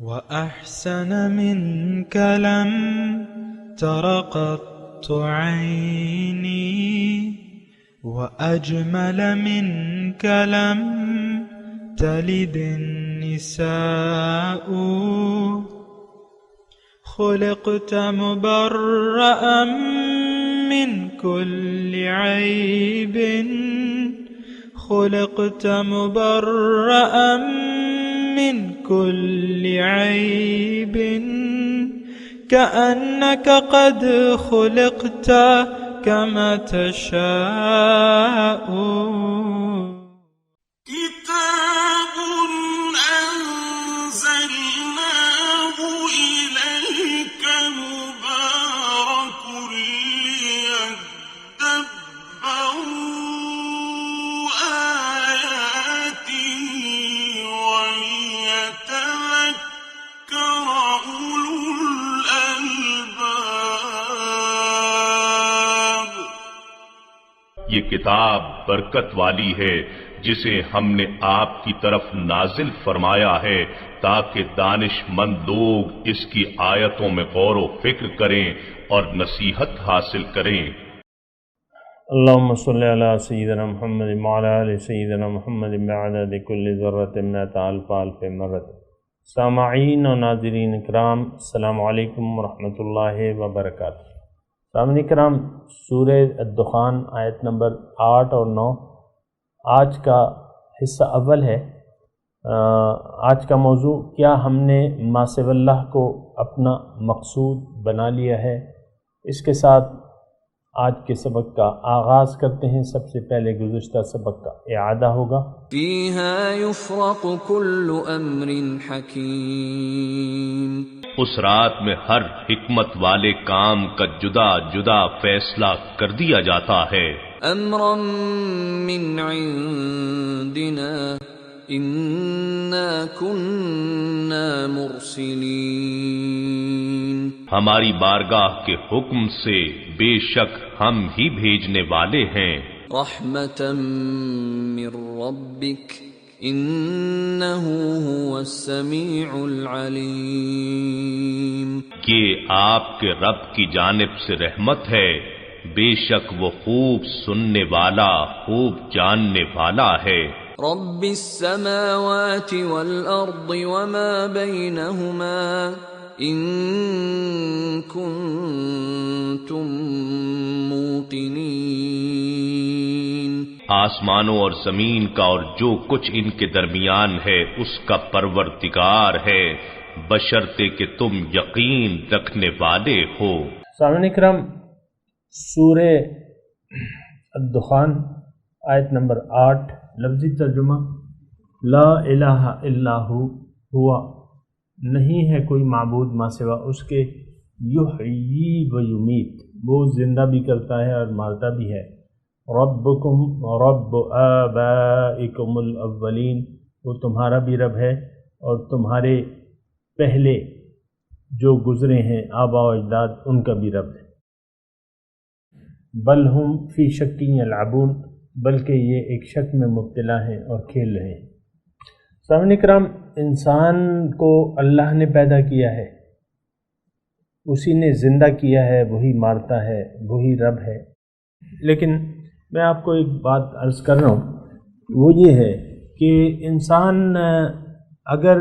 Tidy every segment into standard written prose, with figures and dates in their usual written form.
وأحسن منك لم تر قط عيني وأجمل منك لم تلد النساء خلقت مبرأ من كل عيب خلقت مبرأ من كل عيب كأنك قد خلقت كما تشاء كتاب أنزلناه إليك مبارك ليدبروا آياته وليتذكر أولو الألباب۔ یہ کتاب برکت والی ہے جسے ہم نے آپ کی طرف نازل فرمایا ہے تاکہ دانش مند لوگ اس کی آیتوں میں غور و فکر کریں اور نصیحت حاصل کریں۔ اللهم صل على سيدنا محمد وعلى آل سيدنا محمد بعدد كل ذرة مئة ألف ألف مرة۔ سامعین و ناظرین اکرام، السلام علیکم ورحمۃ اللہ وبرکاتہ۔ سامعین اکرام، سورہ الدخان آیت نمبر 8 اور 9 آج کا حصہ اول ہے۔ آج کا موضوع، کیا ہم نے ما سوی اللہ کو اپنا مقصود بنا لیا ہے؟ اس کے ساتھ آج کے سبق کا آغاز کرتے ہیں۔ سب سے پہلے گزشتہ سبق کا اعادہ ہوگا۔ فیہا یفرق کل امر حکیم، اس رات میں ہر حکمت والے کام کا جدا جدا فیصلہ کر دیا جاتا ہے۔ امرا من عندنا انا كنا مرسلین، ہماری بارگاہ کے حکم سے بے شک ہم ہی بھیجنے والے ہیں۔ رحمتا من ربک انہ هو السمیع العلیم، یہ آپ کے رب کی جانب سے رحمت ہے، بے شک وہ خوب سننے والا، خوب جاننے والا ہے۔ رب السماوات والارض وما بینہما ان کنتم موقنین، آسمانوں اور زمین کا اور جو کچھ ان کے درمیان ہے اس کا پروردگار ہے، بشرطے کہ تم یقین رکھنے والے ہو۔ سامعین اکرام، سورہ الدخان آیت نمبر 8، لفظی ترجمہ، لا الہ الا ہوا، نہیں ہے کوئی معبود ماں سوا اس کے، یحیی و یمیت، وہ زندہ بھی کرتا ہے اور مارتا بھی ہے، ربکم رب آبائکم الاولین، وہ تمہارا بھی رب ہے اور تمہارے پہلے جو گزرے ہیں آباء و اجداد ان کا بھی رب ہے۔ بل ہم فی شک یلعبون، بلکہ یہ ایک شک میں مبتلا ہیں اور کھیل رہے ہیں۔ سامعین اکرام، انسان کو اللہ نے پیدا کیا ہے، اسی نے زندہ کیا ہے، وہی مارتا ہے، وہی رب ہے۔ لیکن میں آپ کو ایک بات عرض کر رہا ہوں، وہ یہ ہے کہ انسان اگر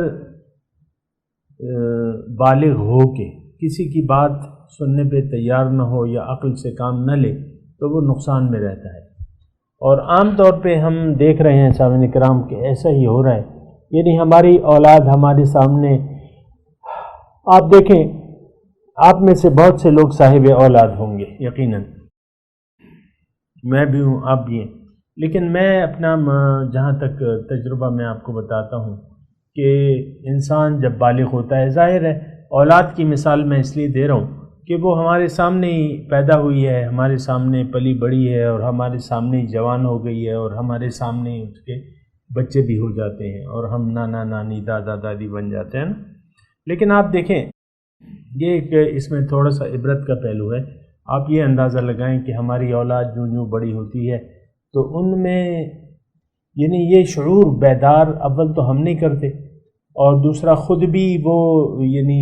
بالغ ہو کے کسی کی بات سننے پہ تیار نہ ہو یا عقل سے کام نہ لے تو وہ نقصان میں رہتا ہے، اور عام طور پہ ہم دیکھ رہے ہیں سامعین کرام کہ ایسا ہی ہو رہا ہے۔ یعنی ہماری اولاد ہمارے سامنے، آپ دیکھیں، آپ میں سے بہت سے لوگ صاحب اولاد ہوں گے یقیناً، میں بھی ہوں، آپ بھی ہیں، لیکن میں اپنا جہاں تک تجربہ میں آپ کو بتاتا ہوں کہ انسان جب بالغ ہوتا ہے، ظاہر ہے اولاد کی مثال میں اس لیے دے رہا ہوں کہ وہ ہمارے سامنے ہی پیدا ہوئی ہے، ہمارے سامنے پلی بڑی ہے اور ہمارے سامنے ہی جوان ہو گئی ہے اور ہمارے سامنے ہی اس کے بچے بھی ہو جاتے ہیں اور ہم نانا نانی دادا دادی بن جاتے ہیں نا۔ لیکن آپ دیکھیں، یہ ایک اس میں تھوڑا سا عبرت کا پہلو ہے۔ آپ یہ اندازہ لگائیں کہ ہماری اولاد جو جو بڑی ہوتی ہے تو ان میں یعنی یہ شعور بیدار اول تو ہم نہیں کرتے، اور دوسرا خود بھی وہ یعنی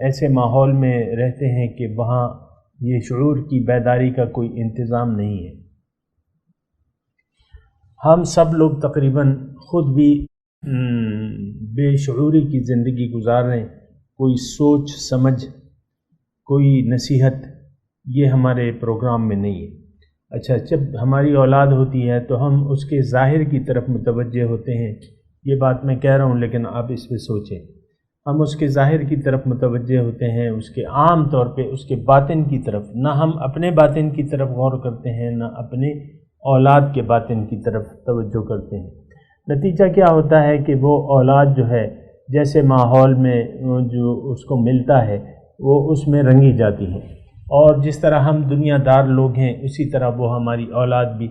ایسے ماحول میں رہتے ہیں کہ وہاں یہ شعور کی بیداری کا کوئی انتظام نہیں ہے۔ ہم سب لوگ تقریباً خود بھی بے شعوری کی زندگی گزار رہے ہیں، کوئی سوچ سمجھ، کوئی نصیحت یہ ہمارے پروگرام میں نہیں ہے۔ اچھا، جب ہماری اولاد ہوتی ہے تو ہم اس کے ظاہر کی طرف متوجہ ہوتے ہیں، یہ بات میں کہہ رہا ہوں لیکن آپ اس پہ سوچیں، ہم اس کے ظاہر کی طرف متوجہ ہوتے ہیں، اس کے عام طور پہ اس کے باطن کی طرف، نہ ہم اپنے باطن کی طرف غور کرتے ہیں نہ اپنے اولاد کے باطن کی طرف توجہ کرتے ہیں۔ نتیجہ کیا ہوتا ہے کہ وہ اولاد جو ہے جیسے ماحول میں جو اس کو ملتا ہے وہ اس میں رنگی جاتی ہے، اور جس طرح ہم دنیا دار لوگ ہیں اسی طرح وہ ہماری اولاد بھی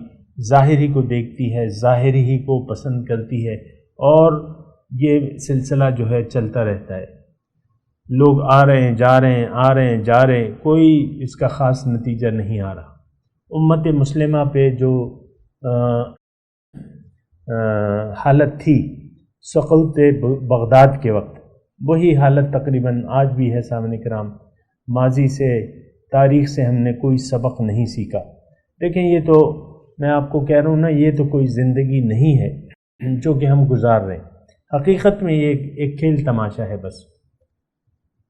ظاہری کو دیکھتی ہے، ظاہری ہی کو پسند کرتی ہے، اور یہ سلسلہ جو ہے چلتا رہتا ہے۔ لوگ آ رہے ہیں جا رہے ہیں، آ رہے ہیں جا رہے ہیں، کوئی اس کا خاص نتیجہ نہیں آ رہا۔ امت مسلمہ پہ جو حالت تھی سقوط بغداد کے وقت، وہی حالت تقریباً آج بھی ہے۔ سامعین کرام، ماضی سے، تاریخ سے ہم نے کوئی سبق نہیں سیکھا۔ دیکھیں، یہ تو میں آپ کو کہہ رہا ہوں نا، یہ تو کوئی زندگی نہیں ہے جو کہ ہم گزار رہے ہیں۔ حقیقت میں یہ ایک کھیل تماشا ہے بس۔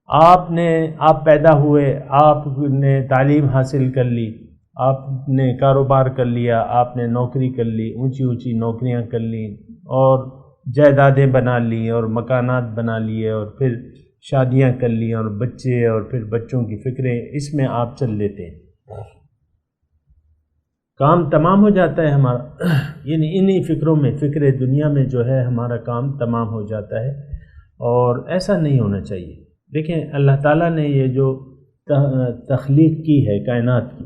آپ پیدا ہوئے، آپ نے تعلیم حاصل کر لی، آپ نے کاروبار کر لیا، آپ نے نوکری کر لی، اونچی اونچی نوکریاں کر لی، اور جائیدادیں بنا لی، اور مکانات بنا لیے، اور پھر شادیاں کر لی، اور بچے، اور پھر بچوں کی فکریں، اس میں آپ چل لیتے ہیں۔ کام تمام ہو جاتا ہے ہمارا، یعنی انہی فکروں میں، فکر دنیا میں جو ہے ہمارا کام تمام ہو جاتا ہے، اور ایسا نہیں ہونا چاہیے۔ دیکھیں، اللہ تعالیٰ نے یہ جو تخلیق کی ہے کائنات کی،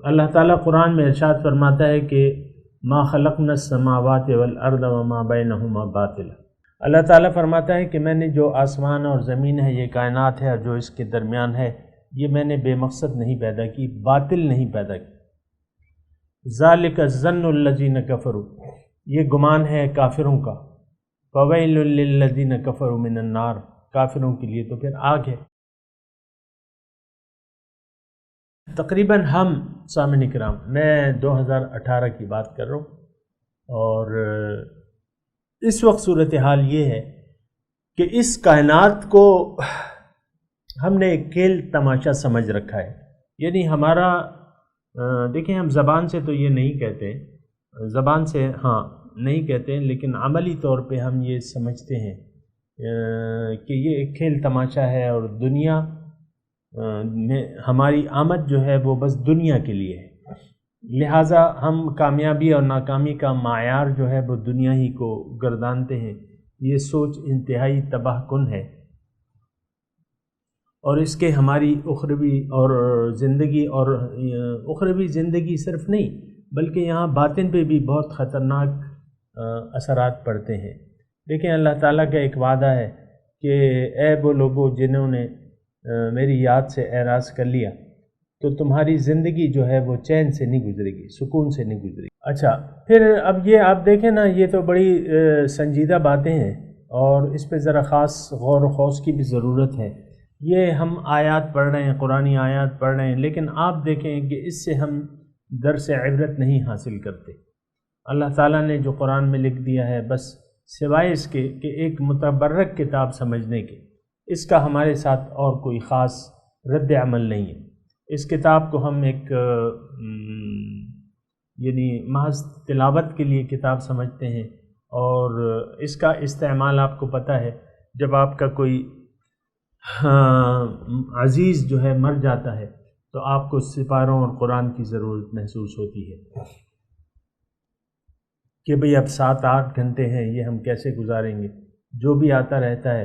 اللہ تعالیٰ قرآن میں ارشاد فرماتا ہے کہ ما خلقنا السماوات والارض وما بینہما باطلا۔ اللہ تعالیٰ فرماتا ہے کہ میں نے جو آسمان اور زمین ہے، یہ کائنات ہے، اور جو اس کے درمیان ہے، یہ میں نے بے مقصد نہیں پیدا کی، باطل نہیں پیدا کی۔ ذالک الظن الذین کفروا، یہ گمان ہے کافروں کا۔ فویل للذین کفروا من النار، کافروں کے لیے تو پھر آگ ہے۔ تقریباً ہم سامعین کرام، میں 2018 کی بات کر رہا ہوں، اور اس وقت صورتحال یہ ہے کہ اس کائنات کو ہم نے ایک کھیل تماشا سمجھ رکھا ہے۔ یعنی ہمارا، دیکھیں، ہم زبان سے تو یہ نہیں کہتے، زبان سے ہاں نہیں کہتے، لیکن عملی طور پہ ہم یہ سمجھتے ہیں کہ یہ ایک کھیل تماشا ہے، اور دنیا میں ہماری آمد جو ہے وہ بس دنیا کے لیے ہے، لہٰذا ہم کامیابی اور ناکامی کا معیار جو ہے وہ دنیا ہی کو گردانتے ہیں۔ یہ سوچ انتہائی تباہ کن ہے، اور اس کے ہماری اخروی اور زندگی، اور اخروی زندگی صرف نہیں بلکہ یہاں باطن پہ بھی بہت خطرناک اثرات پڑتے ہیں۔ دیکھیں، اللہ تعالیٰ کا ایک وعدہ ہے کہ اے وہ لوگوں جنہوں نے میری یاد سے اعراض کر لیا، تو تمہاری زندگی جو ہے وہ چین سے نہیں گزرے گی، سکون سے نہیں گزرے گی۔ اچھا، پھر اب یہ آپ دیکھیں نا، یہ تو بڑی سنجیدہ باتیں ہیں، اور اس پہ ذرا خاص غور و خوض کی بھی ضرورت ہے۔ یہ ہم آیات پڑھ رہے ہیں، قرآنی آیات پڑھ رہے ہیں، لیکن آپ دیکھیں کہ اس سے ہم درس عبرت نہیں حاصل کرتے۔ اللہ تعالیٰ نے جو قرآن میں لکھ دیا ہے، بس سوائے اس کے کہ ایک متبرک کتاب سمجھنے کے، اس کا ہمارے ساتھ اور کوئی خاص رد عمل نہیں ہے۔ اس کتاب کو ہم ایک یعنی محض تلاوت کے لیے کتاب سمجھتے ہیں، اور اس کا استعمال آپ کو پتہ ہے، جب آپ کا کوئی عزیز جو ہے مر جاتا ہے تو آپ کو سپاروں اور قرآن کی ضرورت محسوس ہوتی ہے کہ بھئی اب 7-8 گھنٹے ہیں، یہ ہم کیسے گزاریں گے۔ جو بھی آتا رہتا ہے،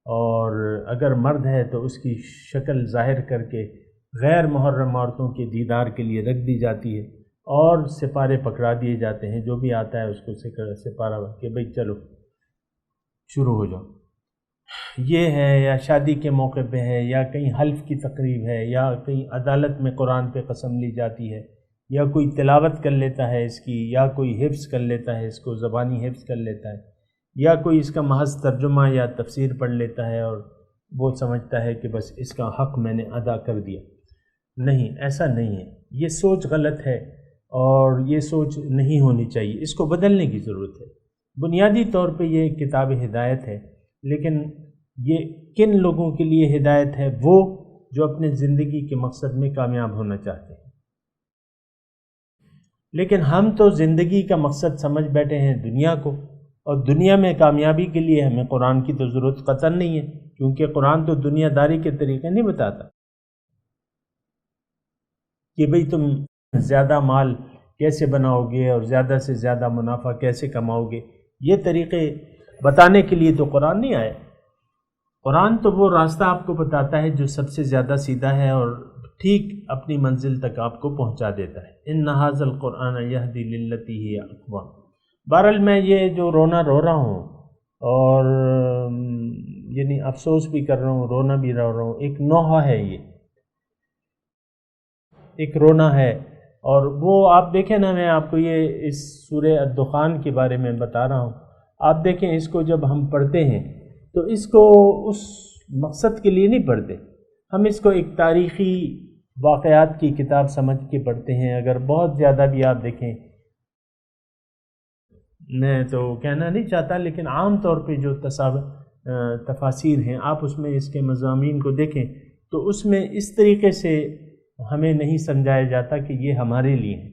اور اگر مرد ہے تو اس کی شکل ظاہر کر کے غیر محرم عورتوں کے دیدار کے لیے رکھ دی جاتی ہے، اور سپارے پکڑا دیے جاتے ہیں۔ جو بھی آتا ہے اس کو سپارہ کہ بھئی چلو شروع ہو جاؤ۔ یہ ہے، یا شادی کے موقع پہ ہے، یا کہیں حلف کی تقریب ہے، یا کہیں عدالت میں قرآن پہ قسم لی جاتی ہے، یا کوئی تلاوت کر لیتا ہے اس کی، یا کوئی حفظ کر لیتا ہے اس کو، زبانی حفظ کر لیتا ہے، یا کوئی اس کا محض ترجمہ یا تفسیر پڑھ لیتا ہے اور وہ سمجھتا ہے کہ بس اس کا حق میں نے ادا کر دیا۔ نہیں، ایسا نہیں ہے، یہ سوچ غلط ہے اور یہ سوچ نہیں ہونی چاہیے، اس کو بدلنے کی ضرورت ہے۔ بنیادی طور پہ یہ کتاب ہدایت ہے، لیکن یہ کن لوگوں کے لیے ہدایت ہے؟ وہ جو اپنے زندگی کے مقصد میں کامیاب ہونا چاہتے ہیں۔ لیکن ہم تو زندگی کا مقصد سمجھ بیٹھے ہیں دنیا کو، اور دنیا میں کامیابی کے لیے ہمیں قرآن کی تو ضرورت قطعاً نہیں ہے، کیونکہ قرآن تو دنیا داری کے طریقے نہیں بتاتا کہ بھئی تم زیادہ مال کیسے بناؤ گے اور زیادہ سے زیادہ منافع کیسے کماؤ گے۔ یہ طریقے بتانے کے لیے تو قرآن نہیں آیا۔ قرآن تو وہ راستہ آپ کو بتاتا ہے جو سب سے زیادہ سیدھا ہے اور ٹھیک اپنی منزل تک آپ کو پہنچا دیتا ہے۔ ان ھذا القرآن یہدی للتی ہی اقوم۔ بہرحال میں یہ جو رونا رو رہا ہوں اور یعنی افسوس بھی کر رہا ہوں، رونا بھی رو رہا ہوں، ایک نوحہ ہے، یہ ایک رونا ہے۔ اور وہ آپ دیکھیں نا، میں آپ کو یہ اس سورہ الدخان کے بارے میں بتا رہا ہوں، آپ دیکھیں اس کو جب ہم پڑھتے ہیں تو اس کو اس مقصد کے لیے نہیں پڑھتے، ہم اس کو ایک تاریخی واقعات کی کتاب سمجھ کے پڑھتے ہیں۔ اگر بہت زیادہ بھی آپ دیکھیں، میں تو کہنا نہیں چاہتا، لیکن عام طور پہ جو تفاسیر ہیں آپ اس میں اس کے مضامین کو دیکھیں تو اس میں اس طریقے سے ہمیں نہیں سمجھایا جاتا کہ یہ ہمارے لیے ہے۔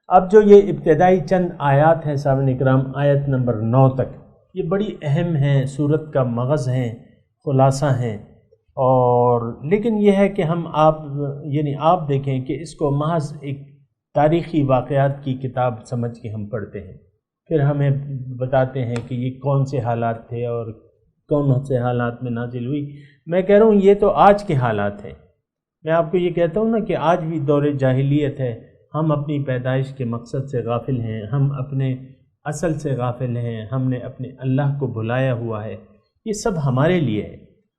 اب جو یہ ابتدائی چند آیات ہیں سامعین اکرام، آیت نمبر 9 تک، یہ بڑی اہم ہیں، سورت کا مغز ہیں، خلاصہ ہیں، اور لیکن یہ ہے کہ آپ دیکھیں کہ اس کو محض ایک تاریخی واقعات کی کتاب سمجھ کے ہم پڑھتے ہیں، پھر ہمیں بتاتے ہیں کہ یہ کون سے حالات تھے اور کون سے حالات میں نازل ہوئی۔ میں کہہ رہا ہوں یہ تو آج کے حالات ہیں، میں آپ کو یہ کہتا ہوں نا کہ آج بھی دور جاہلیت ہے، ہم اپنی پیدائش کے مقصد سے غافل ہیں، ہم اپنے اصل سے غافل ہیں، ہم نے اپنے اللہ کو بھلایا ہوا ہے، یہ سب ہمارے لیے ہے۔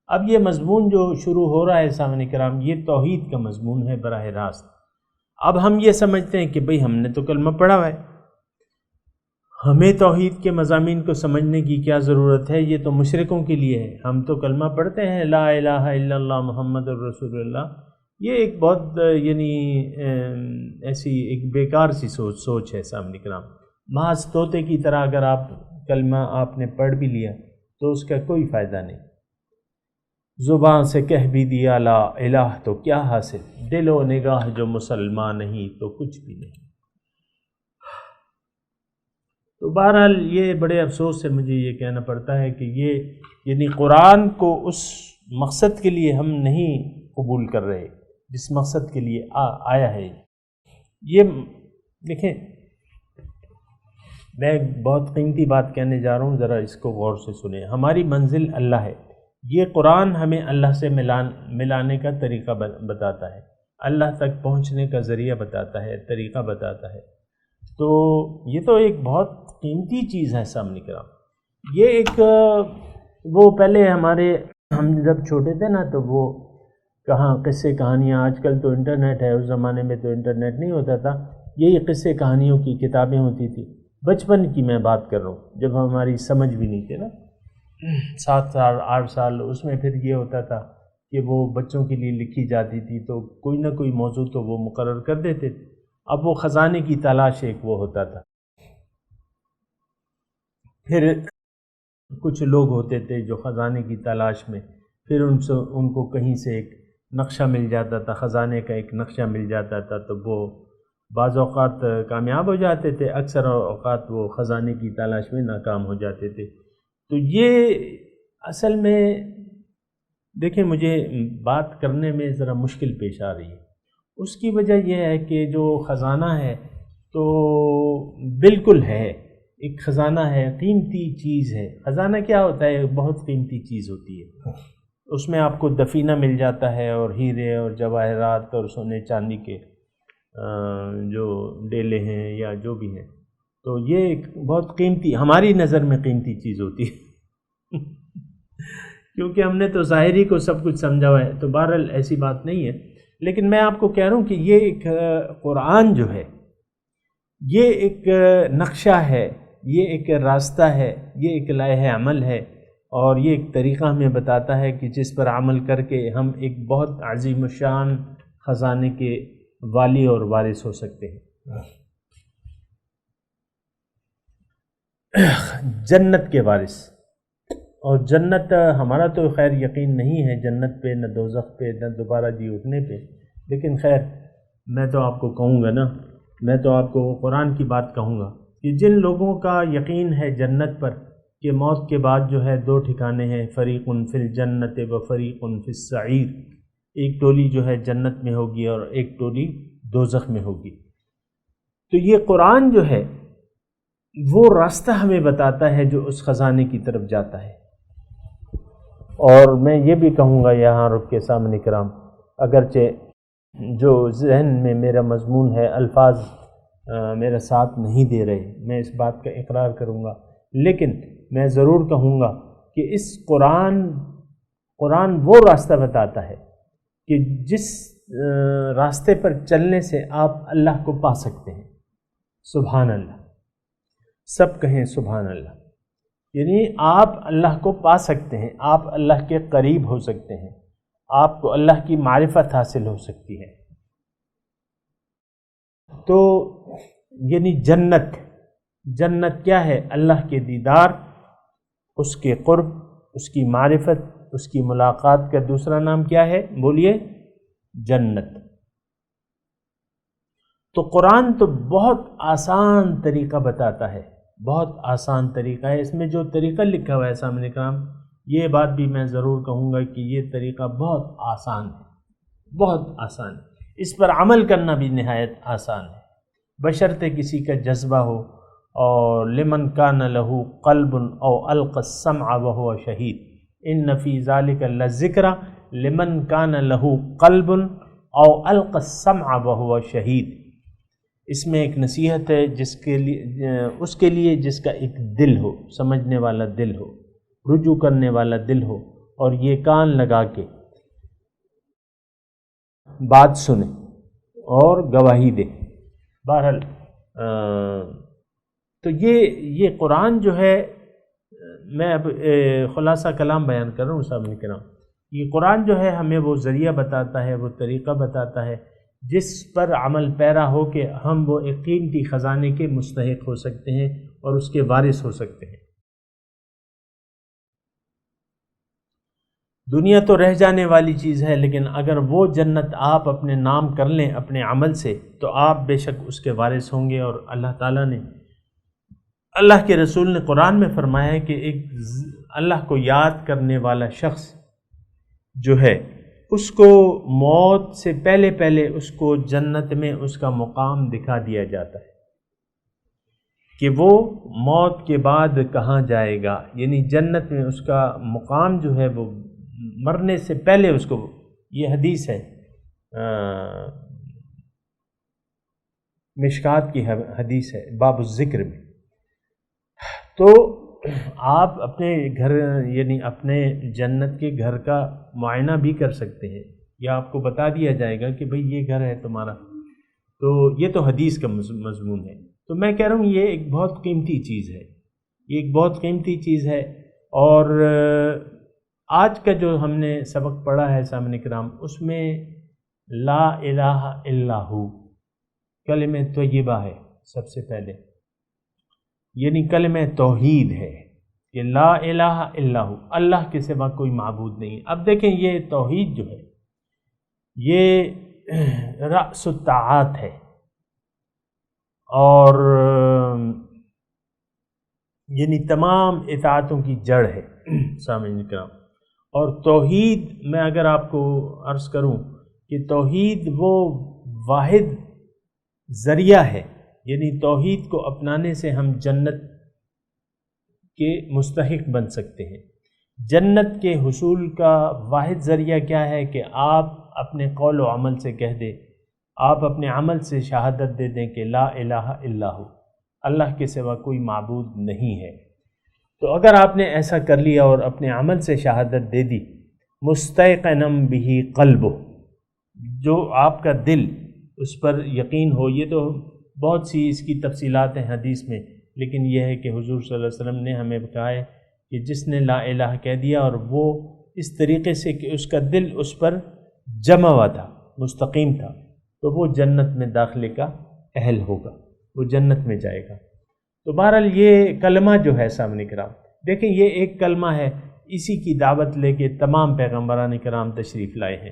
اب یہ مضمون جو شروع ہو رہا ہے سامعین کرام، یہ توحید کا مضمون ہے براہ راست۔ اب ہم یہ سمجھتے ہیں کہ بھئی ہم نے تو کلمہ پڑھا ہوا ہے، ہمیں توحید کے مضامین کو سمجھنے کی کیا ضرورت ہے، یہ تو مشرکوں کے لیے ہے، ہم تو کلمہ پڑھتے ہیں لا الہ الا اللہ محمد الرسول اللہ۔ یہ ایک بہت ایسی ایک بیکار سی سوچ ہے سامنے کرام۔ محض طوطے کی طرح اگر آپ کلمہ آپ نے پڑھ بھی لیا تو اس کا کوئی فائدہ نہیں، زبان سے کہہ بھی دیا لا الہ تو کیا حاصل، دل و نگاہ جو مسلمان نہیں تو کچھ بھی نہیں۔ تو بہرحال یہ بڑے افسوس سے مجھے یہ کہنا پڑتا ہے کہ یعنی قرآن کو اس مقصد کے لیے ہم نہیں قبول کر رہے جس مقصد کے لیے آیا ہے۔ یہ دیکھیں، میں ایک بہت قیمتی بات کہنے جا رہا ہوں، ذرا اس کو غور سے سنیں۔ ہماری منزل اللہ ہے، یہ قرآن ہمیں اللہ سے ملانے کا طریقہ بتاتا ہے، اللہ تک پہنچنے کا ذریعہ بتاتا ہے، طریقہ بتاتا ہے۔ تو یہ تو ایک بہت قیمتی چیز ہے سامنے کرام۔ یہ ایک وہ پہلے ہم جب چھوٹے تھے نا تو وہ کہاں قصے کہانیاں، آج کل تو انٹرنیٹ ہے، اس زمانے میں تو انٹرنیٹ نہیں ہوتا تھا، یہی قصے کہانیوں کی کتابیں ہوتی تھی۔ بچپن کی میں بات کر رہا ہوں، جب ہماری سمجھ بھی نہیں تھی نا، 7 سال 8 سال، اس میں پھر یہ ہوتا تھا کہ وہ بچوں کے لیے لکھی جاتی تھی تو کوئی نہ کوئی موضوع تو وہ مقرر کر دیتے تھے۔ اب وہ خزانے کی تلاش ایک وہ ہوتا تھا، پھر کچھ لوگ ہوتے تھے جو خزانے کی تلاش میں، پھر ان کو کہیں سے ایک نقشہ مل جاتا تھا، خزانے کا ایک نقشہ مل جاتا تھا، تو وہ بعض اوقات کامیاب ہو جاتے تھے، اکثر اوقات وہ خزانے کی تلاش میں ناکام ہو جاتے تھے۔ تو یہ اصل میں دیکھیں، مجھے بات کرنے میں ذرا مشکل پیش آ رہی ہے، اس کی وجہ یہ ہے کہ جو خزانہ ہے تو بالکل ہے، ایک خزانہ ہے، قیمتی چیز ہے۔ خزانہ کیا ہوتا ہے؟ بہت قیمتی چیز ہوتی ہے، اس میں آپ کو دفینہ مل جاتا ہے اور ہیرے اور جواہرات اور سونے چاندی کے جو ڈیلے ہیں یا جو بھی ہیں، تو یہ ایک بہت قیمتی، ہماری نظر میں قیمتی چیز ہوتی ہے کیونکہ ہم نے تو ظاہری کو سب کچھ سمجھا ہوا ہے۔ تو بہرحال ایسی بات نہیں ہے، لیکن میں آپ کو کہہ رہا ہوں کہ یہ ایک قرآن جو ہے یہ ایک نقشہ ہے، یہ ایک راستہ ہے، یہ ایک لائحہ عمل ہے، اور یہ ایک طریقہ ہمیں بتاتا ہے کہ جس پر عمل کر کے ہم ایک بہت عظیم الشان خزانے کے والی اور وارث ہو سکتے ہیں۔ جنت کے وارث، اور جنت ہمارا تو خیر یقین نہیں ہے جنت پہ، نہ دوزخ پہ، نہ دوبارہ جی اٹھنے پہ، لیکن خیر میں تو آپ کو کہوں گا نا، میں تو آپ کو قرآن کی بات کہوں گا کہ جن لوگوں کا یقین ہے جنت پر کہ موت کے بعد جو ہے دو ٹھکانے ہیں، فریق فی الجنت و فریق فی السعیر، ایک ٹولی جو ہے جنت میں ہوگی اور ایک ٹولی دوزخ میں ہوگی۔ تو یہ قرآن جو ہے وہ راستہ ہمیں بتاتا ہے جو اس خزانے کی طرف جاتا ہے۔ اور میں یہ بھی کہوں گا یہاں رک کے سامنے کرام، اگرچہ جو ذہن میں میرا مضمون ہے الفاظ میرا ساتھ نہیں دے رہے، میں اس بات کا اقرار کروں گا، لیکن میں ضرور کہوں گا کہ اس قرآن وہ راستہ بتاتا ہے کہ جس راستے پر چلنے سے آپ اللہ کو پا سکتے ہیں۔ سبحان اللہ، سب کہیں سبحان اللہ، یعنی آپ اللہ کو پا سکتے ہیں، آپ اللہ کے قریب ہو سکتے ہیں، آپ کو اللہ کی معرفت حاصل ہو سکتی ہے۔ تو یعنی جنت کیا ہے؟ اللہ کے دیدار، اس کے قرب، اس کی معرفت، اس کی ملاقات کا دوسرا نام کیا ہے؟ بولیے، جنت۔ تو قرآن تو بہت آسان طریقہ بتاتا ہے، بہت آسان طریقہ ہے، اس میں جو طریقہ لکھا ہوا ہے سامنے کرام، یہ بات بھی میں ضرور کہوں گا کہ یہ طریقہ بہت آسان ہے، بہت آسان ہے، اس پر عمل کرنا بھی نہایت آسان ہے، بشرطے کسی کا جذبہ ہو۔ اور لمن کان لہ قلب او القى السمع وهو شہید، ان فی ذلک لذکر لمن کان لہ قلب او القى السمع وهو شہید۔ اس میں ایک نصیحت ہے اس کے لیے جس کا ایک دل ہو، سمجھنے والا دل ہو، رجوع کرنے والا دل ہو، اور یہ کان لگا کے بات سنے اور گواہی دے۔ بہرحال تو یہ قرآن جو ہے، میں اب خلاصہ کلام بیان کر رہا ہوں سامنے کرام، یہ قرآن جو ہے ہمیں وہ ذریعہ بتاتا ہے، وہ طریقہ بتاتا ہے جس پر عمل پیرا ہو کے ہم وہ ایک قیمتی خزانے کے مستحق ہو سکتے ہیں اور اس کے وارث ہو سکتے ہیں۔ دنیا تو رہ جانے والی چیز ہے، لیکن اگر وہ جنت آپ اپنے نام کر لیں اپنے عمل سے تو آپ بے شک اس کے وارث ہوں گے۔ اور اللہ تعالیٰ نے، اللہ کے رسول نے قرآن میں فرمایا ہے کہ ایک اللہ کو یاد کرنے والا شخص جو ہے اس کو موت سے پہلے اس کو جنت میں اس کا مقام دکھا دیا جاتا ہے کہ وہ موت کے بعد کہاں جائے گا، یعنی جنت میں اس کا مقام جو ہے وہ مرنے سے پہلے اس کو، یہ حدیث ہے مشکات کی حدیث ہے باب الذکر میں۔ تو آپ اپنے گھر یعنی اپنے جنت کے گھر کا معائنہ بھی کر سکتے ہیں، یا آپ کو بتا دیا جائے گا کہ بھئی یہ گھر ہے تمہارا، تو یہ تو حدیث کا مضمون ہے۔ تو میں کہہ رہا ہوں یہ ایک بہت قیمتی چیز ہے، یہ ایک بہت قیمتی چیز ہے۔ اور آج کا جو ہم نے سبق پڑھا ہے سامنے کرام، اس میں لا الہ الا ہو کلمہ طیبہ ہے سب سے پہلے، یعنی کلمہ توحید ہے کہ لا الہ الا ہو، اللہ کے سوا کوئی معبود نہیں۔ اب دیکھیں یہ توحید جو ہے یہ رأس الطاعات ہے، اور یعنی تمام اطاعتوں کی جڑ ہے سامعین کرام۔ اور توحید میں اگر آپ کو عرض کروں کہ توحید وہ واحد ذریعہ ہے، یعنی توحید کو اپنانے سے ہم جنت کے مستحق بن سکتے ہیں۔ جنت کے حصول کا واحد ذریعہ کیا ہے کہ آپ اپنے قول و عمل سے کہہ دیں، آپ اپنے عمل سے شہادت دے دیں کہ لا الہ الا ہو، اللہ کے سوا کوئی معبود نہیں ہے۔ تو اگر آپ نے ایسا کر لیا اور اپنے عمل سے شہادت دے دی، مستیقنم بہ قلبہ، جو آپ کا دل اس پر یقین ہو. یہ تو بہت سی اس کی تفصیلات ہیں حدیث میں، لیکن یہ ہے کہ حضور صلی اللہ علیہ وسلم نے ہمیں بتایا ہے کہ جس نے لا الہ کہہ دیا اور وہ اس طریقے سے کہ اس کا دل اس پر جمع ہوا تھا، مستقیم تھا، تو وہ جنت میں داخلے کا اہل ہوگا، وہ جنت میں جائے گا. تو بہرحال یہ کلمہ جو ہے سامنے کرام، دیکھیں یہ ایک کلمہ ہے، اسی کی دعوت لے کے تمام پیغمبران کرام تشریف لائے ہیں.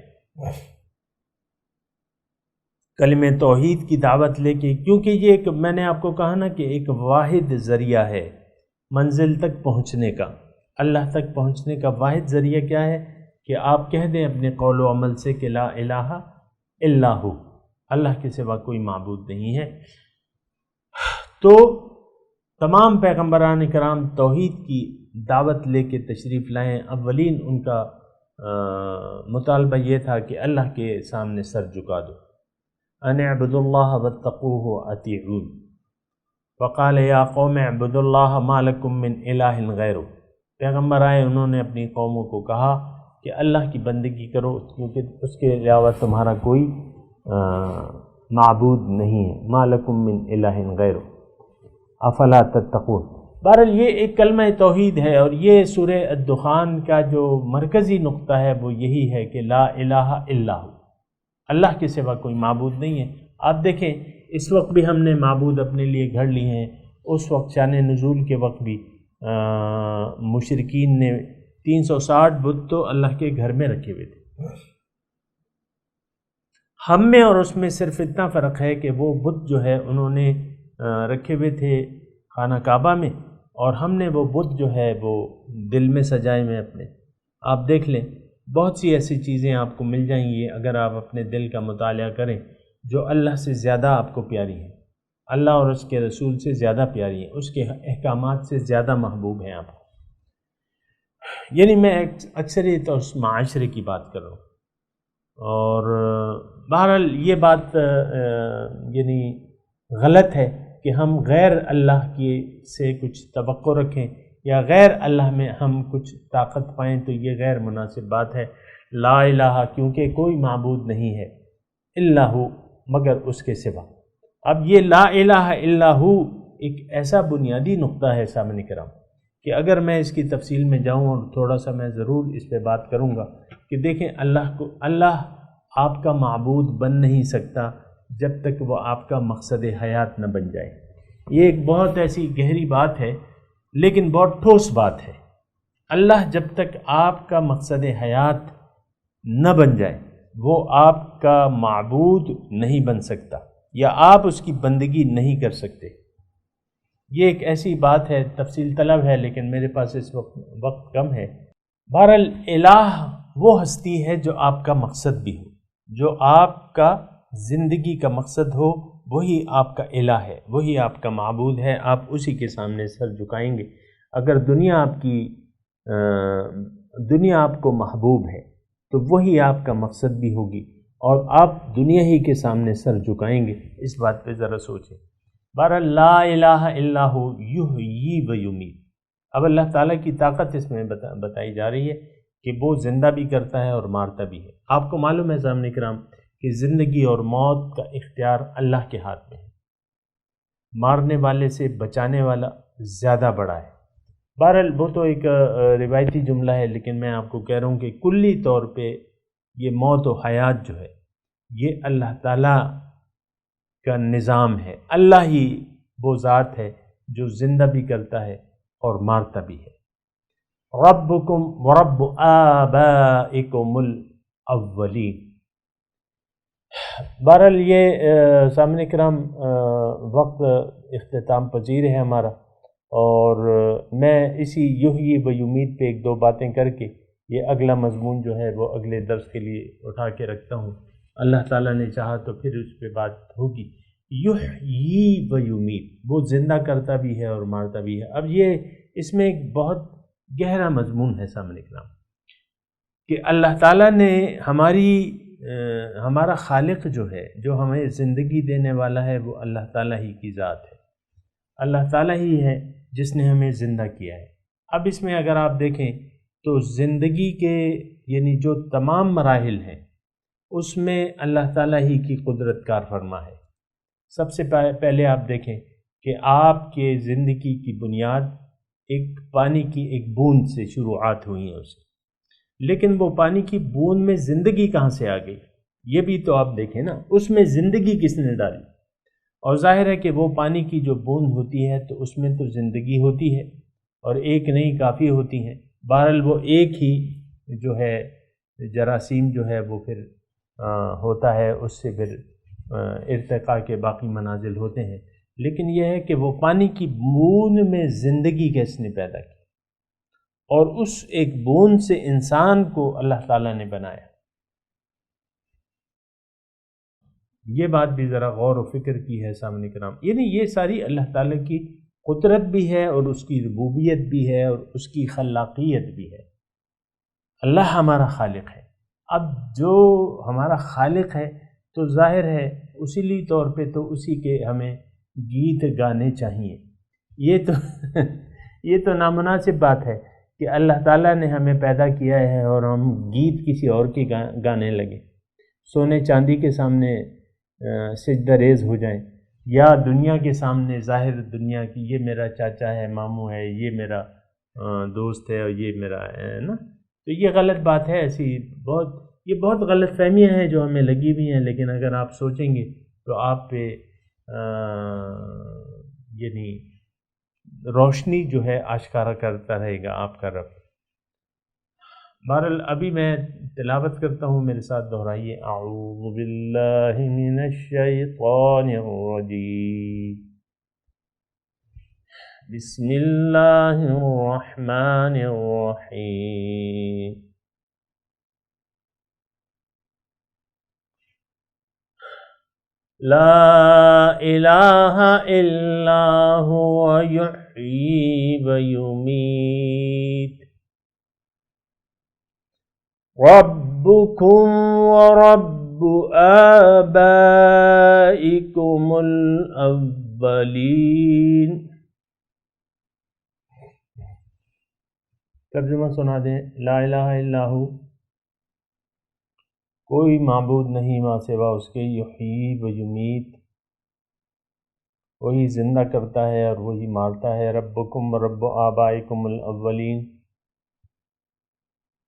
کلمہ توحید کی دعوت لے کے، کیونکہ یہ ایک، میں نے آپ کو کہا نا کہ ایک واحد ذریعہ ہے منزل تک پہنچنے کا. اللہ تک پہنچنے کا واحد ذریعہ کیا ہے کہ آپ کہہ دیں اپنے قول و عمل سے کہ لا الہ الا ہو، اللہ کے سوا کوئی معبود نہیں ہے. تو تمام پیغمبران کرام توحید کی دعوت لے کے تشریف لائیں. اولین ان کا مطالبہ یہ تھا کہ اللہ کے سامنے سر جھکا دو. ان اعبدوا اللہ واتقوہ واطیعون. وقال یا قوم اعبدوا اللہ ما لکم من الہ غیرہ. پیغمبر آئے، انہوں نے اپنی قوموں کو کہا کہ اللہ کی بندگی کرو کیونکہ اس کے علاوہ تمہارا کوئی معبود نہیں ہے. ما لکم من الہ غیرہ افلا تتقون. بہرحال یہ ایک کلمہ توحید ہے، اور یہ سورہ الدخان کا جو مرکزی نقطہ ہے وہ یہی ہے کہ لا الہ الا ہو، اللہ کے سوا کوئی معبود نہیں ہے. آپ دیکھیں اس وقت بھی ہم نے معبود اپنے لیے گھڑ لی ہیں. اس وقت شان نزول کے وقت بھی مشرکین نے 360 بت تو اللہ کے گھر میں رکھے ہوئے تھے. ہم میں اور اس میں صرف اتنا فرق ہے کہ وہ بت جو ہے انہوں نے رکھے ہوئے تھے خانہ کعبہ میں، اور ہم نے وہ بت جو ہے وہ دل میں سجائے ہوئے اپنے. آپ دیکھ لیں بہت سی ایسی چیزیں آپ کو مل جائیں گی اگر آپ اپنے دل کا مطالعہ کریں جو اللہ سے زیادہ آپ کو پیاری ہیں، اللہ اور اس کے رسول سے زیادہ پیاری ہیں، اس کے احکامات سے زیادہ محبوب ہیں آپ کو. یعنی میں اکثریت اور معاشرے کی بات کر رہا ہوں. اور بہرحال یہ بات یعنی غلط ہے کہ ہم غیر اللہ کی سے کچھ توقع رکھیں یا غیر اللہ میں ہم کچھ طاقت پائیں، تو یہ غیر مناسب بات ہے. لا الہ، کیونکہ کوئی معبود نہیں ہے الا ہو مگر اس کے سوا. اب یہ لا الہ الا ہو ایک ایسا بنیادی نقطہ ہے سامنے کرام کہ اگر میں اس کی تفصیل میں جاؤں، اور تھوڑا سا میں ضرور اس پہ بات کروں گا کہ دیکھیں اللہ آپ کا معبود بن نہیں سکتا جب تک وہ آپ کا مقصد حیات نہ بن جائے. یہ ایک بہت ایسی گہری بات ہے لیکن بہت ٹھوس بات ہے. اللہ جب تک آپ کا مقصد حیات نہ بن جائے وہ آپ کا معبود نہیں بن سکتا، یا آپ اس کی بندگی نہیں کر سکتے. یہ ایک ایسی بات ہے، تفصیل طلب ہے، لیکن میرے پاس اس وقت کم ہے. بہرحال الہ وہ ہستی ہے جو آپ کا مقصد بھی ہو، جو آپ کا زندگی کا مقصد ہو، وہی آپ کا الہ ہے، وہی آپ کا معبود ہے. آپ اسی کے سامنے سر جھکائیں گے. اگر دنیا آپ کو محبوب ہے تو وہی آپ کا مقصد بھی ہوگی، اور آپ دنیا ہی کے سامنے سر جھکائیں گے. اس بات پہ ذرا سوچیں. بہرحال لا الہ الا ہو یحیی و یمیت. اب اللہ تعالیٰ کی طاقت اس میں بتائی جا رہی ہے کہ وہ زندہ بھی کرتا ہے اور مارتا بھی ہے. آپ کو معلوم ہے سامنے کرام کہ زندگی اور موت کا اختیار اللہ کے ہاتھ میں ہے. مارنے والے سے بچانے والا زیادہ بڑا ہے. بہرحال وہ تو ایک روایتی جملہ ہے، لیکن میں آپ کو کہہ رہا ہوں کہ کلی طور پہ یہ موت و حیات جو ہے یہ اللہ تعالیٰ کا نظام ہے. اللہ ہی وہ ذات ہے جو زندہ بھی کرتا ہے اور مارتا بھی ہے. ربکم ورب آبائکم الاولین. بہرحال یہ سامنے کرام وقت اختتام پذیر ہے ہمارا، اور میں اسی یحیی و یمیت پہ ایک دو باتیں کر کے یہ اگلا مضمون جو ہے وہ اگلے درس کے لیے اٹھا کے رکھتا ہوں. اللہ تعالیٰ نے چاہا تو پھر اس پہ بات ہوگی. یحیی و یمیت، وہ زندہ کرتا بھی ہے اور مارتا بھی ہے. اب یہ اس میں ایک بہت گہرا مضمون ہے سامنے کرام کہ اللہ تعالیٰ نے ہمارا خالق جو ہے، جو ہمیں زندگی دینے والا ہے، وہ اللہ تعالیٰ ہی کی ذات ہے. اللہ تعالیٰ ہی ہے جس نے ہمیں زندہ کیا ہے. اب اس میں اگر آپ دیکھیں تو زندگی کے یعنی جو تمام مراحل ہیں اس میں اللہ تعالیٰ ہی کی قدرت کار فرما ہے۔ سب سے پہلے آپ دیکھیں کہ آپ کے زندگی کی بنیاد ایک پانی کی ایک بوند سے شروعات ہوئی ہیں اسے، لیکن وہ پانی کی بوند میں زندگی کہاں سے آ گئی، یہ بھی تو آپ دیکھیں نا، اس میں زندگی کس نے ڈالی؟ اور ظاہر ہے کہ وہ پانی کی جو بوند ہوتی ہے تو اس میں تو زندگی ہوتی ہے، اور ایک نہیں کافی ہوتی ہیں۔ بہرحال وہ ایک ہی جو ہے جراثیم جو ہے وہ پھر ہوتا ہے، اس سے پھر ارتقاء کے باقی منازل ہوتے ہیں، لیکن یہ ہے کہ وہ پانی کی بوند میں زندگی کس نے پیدا کی، اور اس ایک بوند سے انسان کو اللہ تعالیٰ نے بنایا۔ یہ بات بھی ذرا غور و فکر کی ہے سامنے کرام، یعنی یہ ساری اللہ تعالیٰ کی قدرت بھی ہے اور اس کی ربوبیت بھی ہے اور اس کی خلاقیت بھی ہے۔ اللہ ہمارا خالق ہے۔ اب جو ہمارا خالق ہے تو ظاہر ہے اصولی طور پہ تو اسی کے ہمیں گیت گانے چاہیے۔ یہ تو نامناسب بات ہے کہ اللہ تعالیٰ نے ہمیں پیدا کیا ہے اور ہم گیت کسی اور کے گانے لگیں، سونے چاندی کے سامنے سجدہ ریز ہو جائیں، یا دنیا کے سامنے ظاہر دنیا کی یہ میرا چاچا ہے، ماموں ہے، یہ میرا دوست ہے اور یہ میرا ہے نا، تو یہ غلط بات ہے۔ یہ بہت غلط فہمیاں ہیں جو ہمیں لگی ہوئی ہیں، لیکن اگر آپ سوچیں گے تو آپ پہ یعنی روشنی جو ہے آشکارا کرتا رہے گا آپ کا رب۔ بہرحال ابھی میں تلاوت کرتا ہوں، میرے ساتھ دہرائیے۔ اعوذ باللہ من الشیطان الرجیم، بسم اللہ الرحمن الرحیم۔ لا الہ الا هو یحیی و یمیت، ربکم ورب آبائکم الاولین۔ ترجمہ سنا دیں۔ لا الہ الا ہو، کوئی معبود نہیں ماں سوا اس کے، یحیی و یمیت، وہی زندہ کرتا ہے اور وہی مارتا ہے، ربکم رب آبائکم الاولین،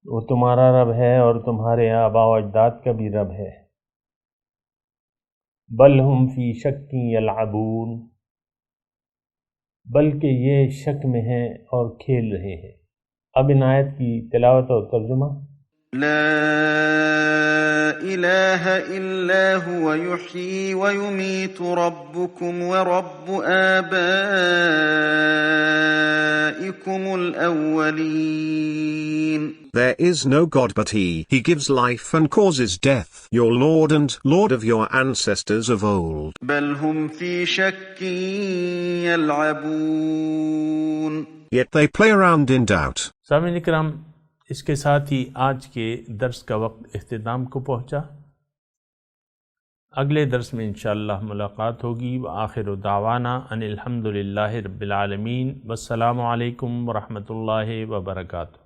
وہ تمہارا رب ہے اور تمہارے آباء و اجداد کا بھی رب ہے۔ بل ہم فی شک یلعبون، بلکہ یہ شک میں ہیں اور کھیل رہے ہیں۔ اب ان آیت کی تلاوت اور ترجمہ۔ لا الہ الا هو یحیی ویمیت ربکم ورب آبائکم الاولین۔ There is no God but He. He gives life and causes death, your Lord and Lord of your ancestors of old. بل هم فی شک یلعبون۔ Yet they play around in doubt. سامعین کرام، اس کے ساتھ ہی آج کے درس کا وقت اختتام کو پہنچا۔ اگلے درس میں انشاءاللہ ملاقات ہوگی۔ وآخر دعوانا ان الحمد للہ رب العالمین، والسلام علیکم ورحمۃ اللہ وبرکاتہ۔